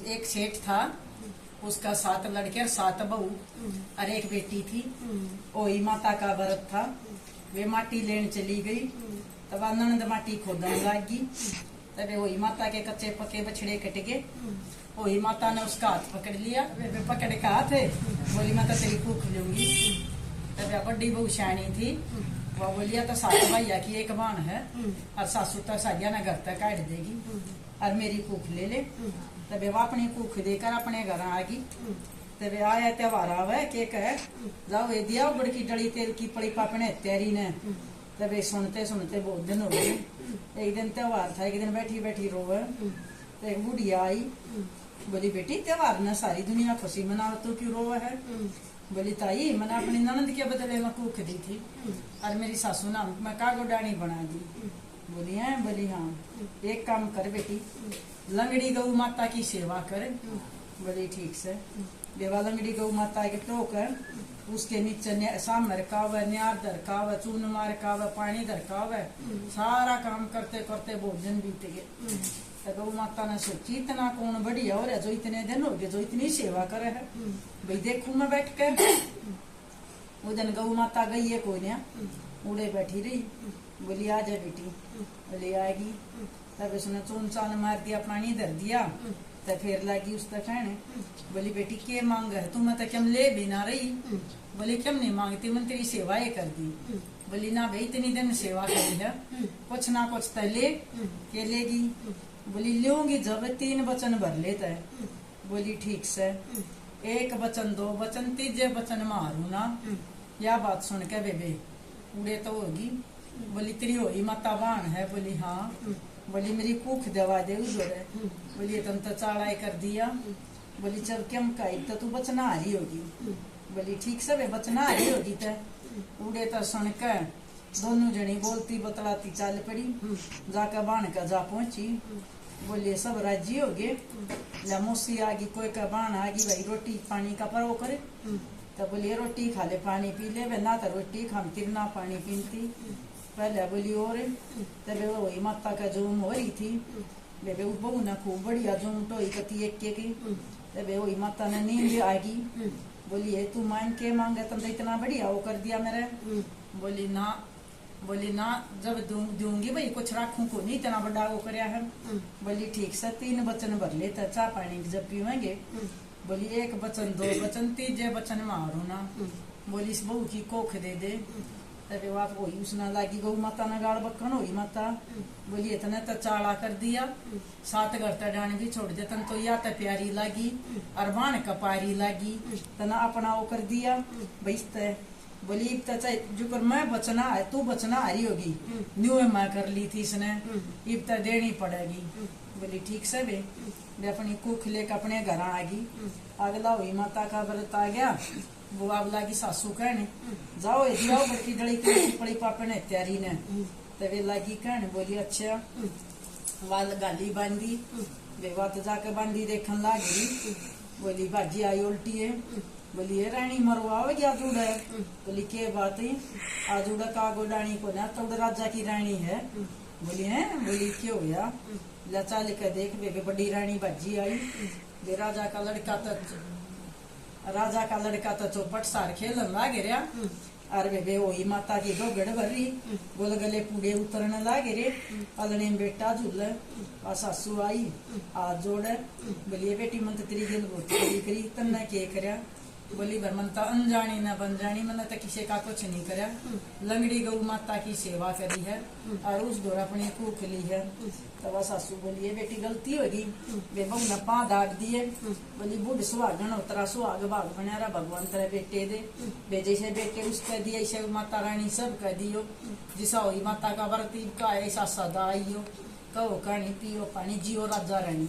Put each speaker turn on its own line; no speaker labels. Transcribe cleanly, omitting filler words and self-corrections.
एक सेठ था, उसका 7 लड़के और 7 बहू और एक बेटी थी। वही माता का व्रत था। वे माटी लेने चली गई, तब ननद माटी खोदने लगी। तब वही माता के कच्चे पके बछड़े कट गए। वही माता ने उसका हाथ पकड़ लिया। वे पकड़ के हाथ बोली माता तेरी भूख लूंगी। तब बड़ी बहू शानी थी, वह बोलिया तो 7 भैया की एक बाण है और सासू तो सारिया ने घर तक काट देगी और मेरी भूख ले ले। तब वह अपनी भूख देकर अपने घर आ गई। तब आया त्योहार आवे के कह जाओ ये दिया उबड़ की डली तेल की पड़ी पापने त्यारी ने। तब सुनते सुनते बहुत दिन हो गए। एक दिन त्योहार था, एक दिन बैठी बैठी रोवे। तो एक बुढ़िया आई, बोली बेटी त्योहार ने सारी दुनिया खुशी मनाओ तो क्यों रोवे है? बोली ताई मैंने अपनी ननद के बदले में कूख दी थी और मेरी सासू ने मैं कागो डाणी बना दी। बोली है? बोली हाँ, एक काम कर बेटी, लंगड़ी गौ माता की सेवा कर। बोली ठीक से। देवा लंगड़ी गौ माता के टोकर उसके नीचे साम रखावे, न्यार दरकावे, चून मार रखावे, पानी दरकावे, सारा काम करते करते भोजन बीत गए। तो गौ माता ने सोची इतना कौन बढ़िया हो रहा जो इतने दिन हो गए जो इतनी सेवा करे है। भाई देखू मैं बैठ कर। वो दिन गौ माता गई है कोई ने उड़े बैठी रही। बोली आ जा बेटी। बोली आएगी। तब उसने चून चान मार दिया, पानी धर दिया। तो फिर लगी उस तक कहने, बोली बेटी के मांग है तुम्हें तो क्यों ले भी ना रही? बोली क्यों नहीं मांगती, मैंने तेरी सेवाएं कर दी। बोली ना भाई इतनी दिन सेवा करी है, कुछ ना कुछ तो ले के लेगी। बोली लूंगी जब 3 वचन भर लेता है। बोली ठीक से, 1 वचन 2 वचन 3 वचन मारू ना। या बात सुन के बेबे उड़े तो होगी। बोली तेरी होई माता बाण है? बोली हाँ। बोली मेरी भूख दवा दे उधर। बोली तुम तो चाड़ाई कर दिया। बोली जब क्यों कही तो तू बचना आ रही होगी। बोली ठीक से बचना आ रही होगी। तो उड़े तो सुन के दोनों जनी बोलती बतलाती चाल पड़ी, जाकर बाण का जा पहुंची। बोलिए सब राजी हो गए। मौसी आ गई, कोई का बाण आ गई, भाई रोटी पानी का पर वो करे। तो बोलिए रोटी खा ले पानी पी ले। ना तो रोटी खाती ना पानी पीती। पहले बोली और तब वही माता का जूम हो रही थी। बेबे बहू ने खूब बढ़िया जूम टोई कती एक के की। तब वही माता ने नींद आ गई। बोली तू मांग के मांगे तुम तो इतना बढ़िया वो कर दिया मेरे। बोली ना। बोली ना जब दूंगी भाई कुछ राखू को नहीं, इतना बड़ा वो करया है। बोली ठीक से 3 वचन भर लेता चाह पानी जब पीवेंगे। बोली 1 वचन 2 वचन 3 वचन मारू ना। बोली इस बहू की कोख दे दे। तब आप वही उसने लागी गौ माता ने गाड़ बक्कन हुई माता। बोली इतने तो चाड़ा कर दिया, 7 घर तो डान भी छोड़ दे तन तो या तो प्यारी लागी और बाण कपारी लागी तना अपना वो कर दिया भाई। बोली इब जो कर मैं बचना है तू बचना आ रही होगी, न्यू मैं कर ली थी इसने, इब तो देनी पड़ेगी। बोली ठीक से वे अपनी कुख लेकर अपने घर आ गई। अगला हुई माता का व्रत आ गया। वो अगला की सासू कहने जाओ जाओ बड़की डली तेरी पड़ी पापे ने त्यारी ने। तब लागी कहने बोली अच्छा। वाल गाली बांधी वे बात जाकर बांधी देखन लागी। बोली बाजी आई उल्टी है। बोली ये रानी मरवाओ क्या जुड़ा है? बोली के बात है आज उड़ा का गोडाणी को ना तो राजा की रानी है। बोली है? बोली क्यों या लचा लेकर देख वे बड़ी रानी बाजी आई। वे राजा का लड़का तो चौपट सार खेलन लागे रहा। और वे वही माता की डोगड़ भरी गोल गले पूड़े उतरने लागे रे। अलने बेटा झूले आ सासू आई आ जोड़े। बोलिए बेटी मन तेरी गल बहुत करी तन्ने के करया? बोली भर मन तो अनजानी न बन जानी, मैंने तो किसी का कुछ नहीं करया। लंगड़ी गौ माता की सेवा करी है और उस दौर अपनी कूख ली है। तब सासू बोलिए बेटी गलती होगी। वे बहू ने 5 दाग दिए। बोली बुढ़ सुहागन उतरा सुहाग भाग बना भगवान तेरे बेटे दे। वे जैसे बेटे उसके दिए ऐसे माता रानी सब कह दियो। जिसा हुई माता का व्रत का ऐसा सदा आइयो। कहो कहानी पियो पानी जियो राजा रानी।